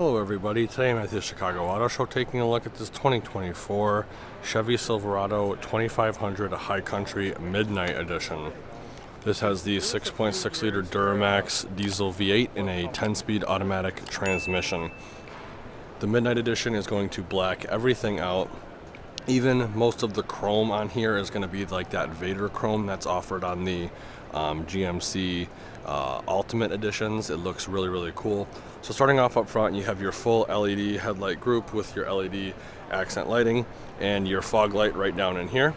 Hello everybody, today I'm at the Chicago Auto Show taking a look at this 2024 Chevy Silverado 2500 High Country Midnight Edition. This has the 6.6 liter Duramax diesel V8 in a 10-speed automatic transmission. The Midnight Edition is going to black everything out. Even most of the chrome on here is going to be like that Vader chrome that's offered on the GMC Ultimate Editions. It looks really cool. So starting off up front, you have your full LED headlight group with your LED accent lighting and your fog light right down in here.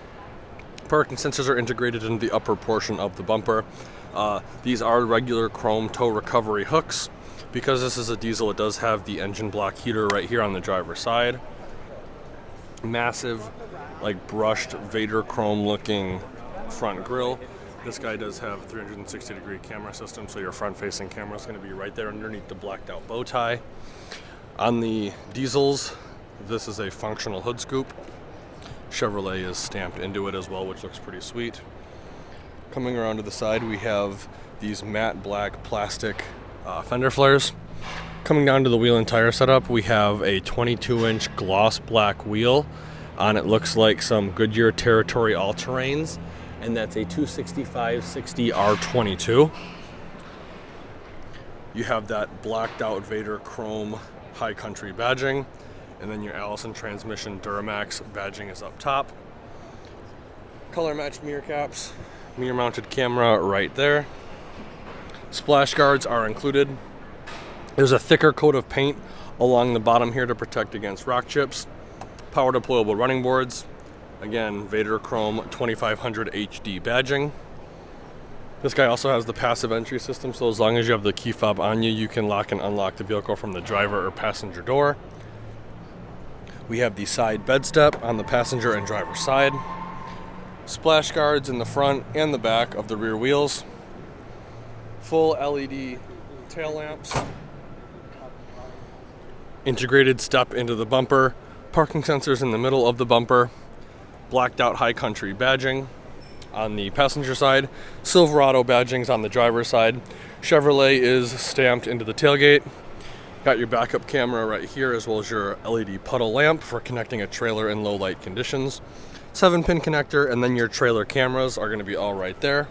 Parking sensors are integrated into the upper portion of the bumper. These are regular chrome tow recovery hooks. Because this is a diesel, it does have the engine block heater right here on the driver's side. Massive, like brushed Vader chrome looking front grille. This guy does have a 360-degree camera system, so your front-facing camera is going to be right there underneath the blacked-out bow tie. On the diesels, this is a functional hood scoop. Chevrolet is stamped into it as well, which looks pretty sweet. Coming around to the side, we have these matte black plastic fender flares. Coming down to the wheel and tire setup, we have a 22-inch gloss black wheel. On it looks like some Goodyear Territory all-terrains, and that's a 265/60 R22. You have that blacked out Vader chrome High Country badging, and then your Allison transmission Duramax badging is up top. Color matched mirror caps, mirror mounted camera right there. Splash guards are included. There's a thicker coat of paint along the bottom here to protect against rock chips. Power deployable running boards. Again, Vader Chrome 2500 HD badging. This guy also has the passive entry system, so as long as you have the key fob on you, you can lock and unlock the vehicle from the driver or passenger door. We have the side bed step on the passenger and driver side. Splash guards in the front and the back of the rear wheels. Full LED tail lamps. Integrated step into the bumper. Parking sensors in the middle of the bumper. Blacked out High Country badging on the passenger side. Silverado badgings on the driver's side. Chevrolet is stamped into the tailgate. Got your backup camera right here, as well as your LED puddle lamp for connecting a trailer in low light conditions. 7-pin connector, and then your trailer cameras are going to be all right there.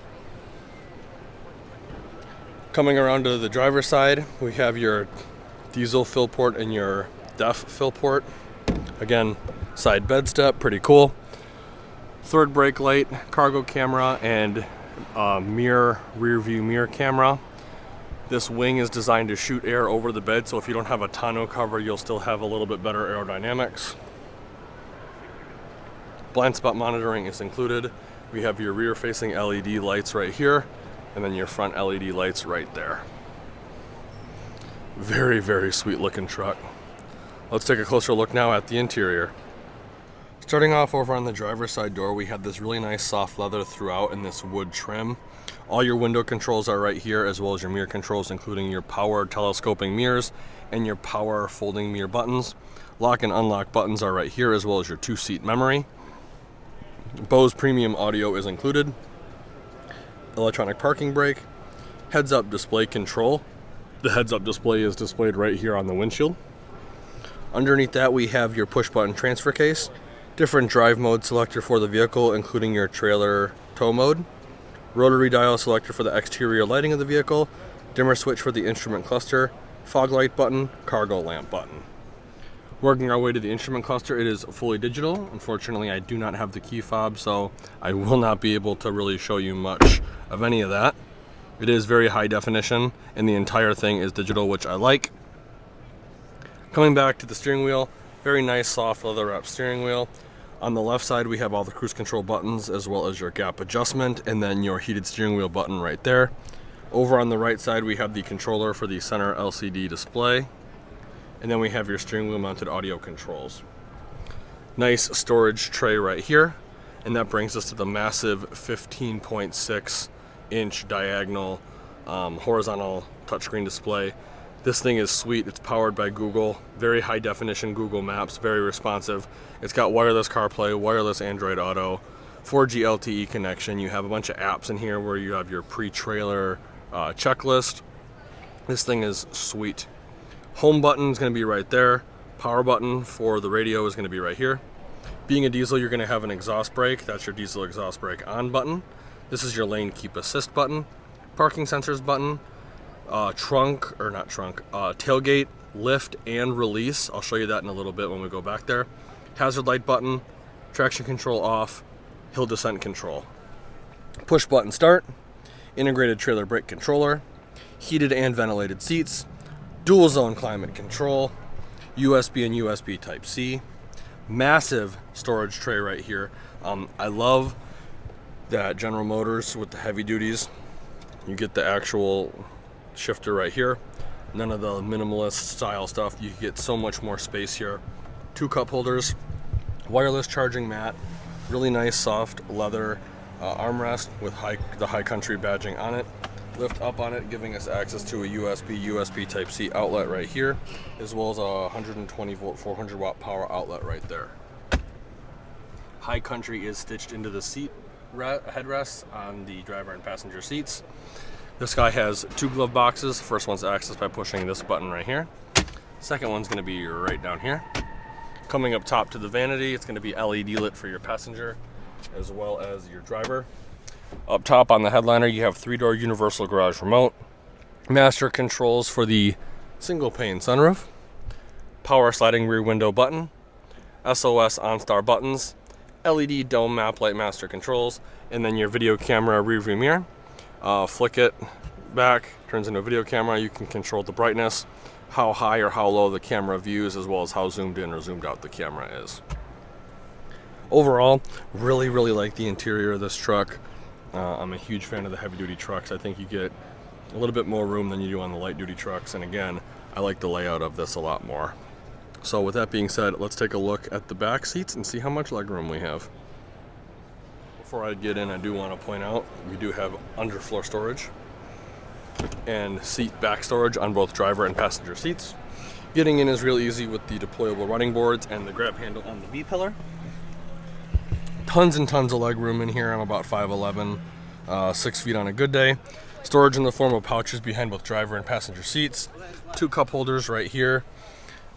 Coming around to the driver's side, we have your diesel fill port and your DEF fill port. Again, side bed step, pretty cool. Third brake light, cargo camera, and rear view mirror camera. This wing is designed to shoot air over the bed, so if you don't have a tonneau cover, you'll still have a little bit better aerodynamics. Blind spot monitoring is included. We have your rear facing LED lights right here, and then your front LED lights right there. Very sweet looking truck. Let's take a closer look now at the interior. Starting off over on the driver's side door, we have this really nice soft leather throughout in this wood trim. All your window controls are right here, as well as your mirror controls, including your power telescoping mirrors and your power folding mirror buttons. Lock and unlock buttons are right here, as well as your 2-seat memory. Bose premium audio is included. Electronic parking brake. Heads-up display control. The heads-up display is displayed right here on the windshield. Underneath that, we have your push-button transfer case. Different drive mode selector for the vehicle, including your trailer tow mode. Rotary dial selector for the exterior lighting of the vehicle. Dimmer switch for the instrument cluster. Fog light button. Cargo lamp button. Working our way to the instrument cluster, it is fully digital. Unfortunately, I do not have the key fob, so I will not be able to really show you much of any of that. It is very high definition, and the entire thing is digital, which I like. Coming back to the steering wheel, very nice soft leather wrapped steering wheel. On the left side, we have all the cruise control buttons, as well as your gap adjustment, and then your heated steering wheel button right there. Over on the right side, we have the controller for the center LCD display. And then we have your steering wheel mounted audio controls. Nice storage tray right here. And that brings us to the massive 15.6-inch diagonal horizontal touchscreen display. This thing is sweet. It's powered by Google. Very high definition Google Maps, very responsive. It's got wireless CarPlay, wireless Android Auto, 4G LTE connection. You have a bunch of apps in here where you have your pre-trailer checklist. This thing is sweet. Home button is going to be right there. Power button for the radio is going to be right here. Being a diesel, you're going to have an exhaust brake. That's your diesel exhaust brake on button. This is your lane keep assist button. Parking sensors button. Tailgate lift and release. I'll show you that in a little bit when we go back there. Hazard light button. Traction control off. Hill descent control. Push button start. Integrated trailer brake controller. Heated and ventilated seats. Dual zone climate control. USB and USB Type-C. Massive storage tray right here. I love that General Motors with the heavy duties. You get the actual shifter right here. None of the minimalist style stuff. You get so much more space here. 2 cup holders. Wireless charging mat. Really nice soft leather armrest with the High Country badging on it. Lift up on it, giving us access to a USB Type-C outlet right here, as well as a 120 volt 400 watt power outlet right there. High Country is stitched into the seat headrests on the driver and passenger seats. This guy has 2 glove boxes. First one's accessed by pushing this button right here. Second one's going to be right down here. Coming up top to the vanity, it's going to be LED lit for your passenger as well as your driver. Up top on the headliner, you have 3-door universal garage remote, master controls for the single pane sunroof, power sliding rear window button, SOS OnStar buttons, LED dome map light master controls, and then your video camera rear view mirror. Flick it back, turns into a video camera. You can control the brightness, how high or how low the camera views, as well as how zoomed in or zoomed out the camera is. Overall, really like the interior of this truck. I'm a huge fan of the heavy duty trucks. I think you get a little bit more room than you do on the light duty trucks, and again, I like the layout of this a lot more. So with that being said, let's take a look at the back seats and see how much legroom we have. Before I get in, I do want to point out we do have underfloor storage and seat back storage on both driver and passenger seats. Getting in is real easy with the deployable running boards and the grab handle on the B-pillar. Tons and tons of leg room in here. I'm about 5'11", 6 feet on a good day. Storage in the form of pouches behind both driver and passenger seats. 2 cup holders right here.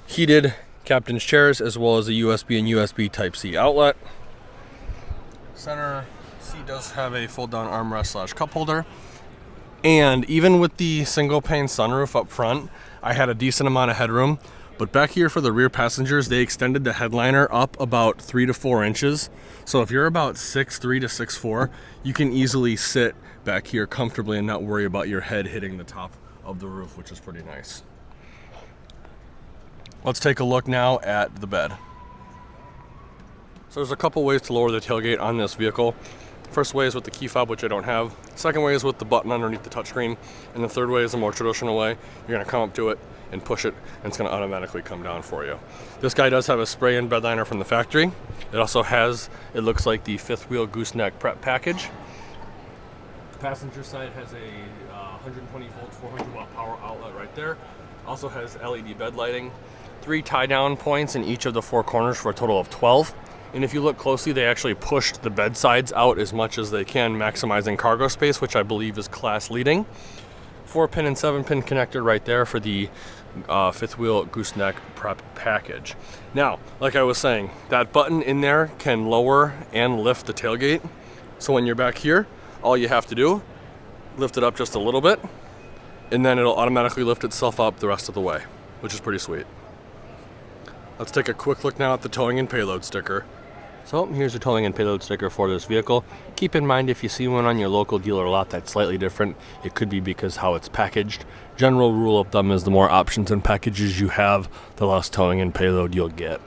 Heated captain's chairs, as well as a USB and USB Type-C outlet. Center seat does have a fold-down armrest / cup holder. And even with the single pane sunroof up front, I had a decent amount of headroom. But back here for the rear passengers, they extended the headliner up about 3 to 4 inches. So if you're about 6'3" to 6'4", you can easily sit back here comfortably and not worry about your head hitting the top of the roof, which is pretty nice. Let's take a look now at the bed. So there's a couple ways to lower the tailgate on this vehicle. First way is with the key fob, which I don't have. Second way is with the button underneath the touchscreen. And the third way is a more traditional way. You're gonna come up to it and push it, and it's gonna automatically come down for you. This guy does have a spray-in bed liner from the factory. It also has, it looks like the 5th wheel gooseneck prep package. The passenger side has a 120 volt 400 watt power outlet right there. Also has LED bed lighting. 3 tie-down points in each of the 4 corners for a total of 12. And if you look closely, they actually pushed the bed sides out as much as they can, maximizing cargo space, which I believe is class leading. 4-pin and 7-pin connector right there for the 5th wheel gooseneck prep package. Now, like I was saying, that button in there can lower and lift the tailgate. So when you're back here, all you have to do, lift it up just a little bit, and then it'll automatically lift itself up the rest of the way, which is pretty sweet. Let's take a quick look now at the towing and payload sticker. So here's the towing and payload sticker for this vehicle. Keep in mind, if you see one on your local dealer lot that's slightly different, it could be because how it's packaged. General rule of thumb is the more options and packages you have, the less towing and payload you'll get.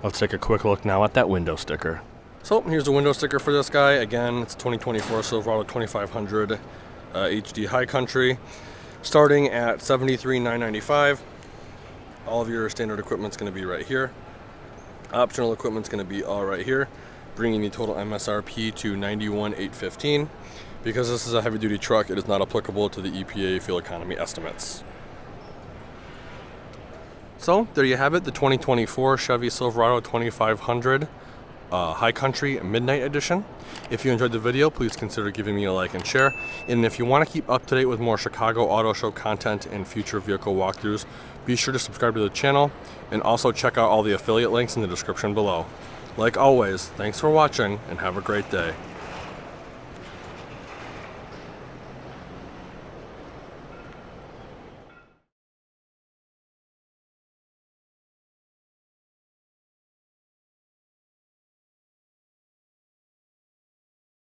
Let's take a quick look now at that window sticker. So here's the window sticker for this guy. Again, it's 2024 Silverado 2500 HD High Country, starting at $73,995. All of your standard equipment's going to be right here. Optional equipment's going to be all right here, bringing the total MSRP to $91,815. Because this is a heavy-duty truck, it is not applicable to the EPA fuel economy estimates. So there you have it, the 2024 Chevy Silverado 2500 High Country Midnight Edition. If you enjoyed the video, please consider giving me a like and share. And if you want to keep up to date with more Chicago Auto Show content and future vehicle walkthroughs, be sure to subscribe to the channel and also check out all the affiliate links in the description below. Like always, thanks for watching and have a great day.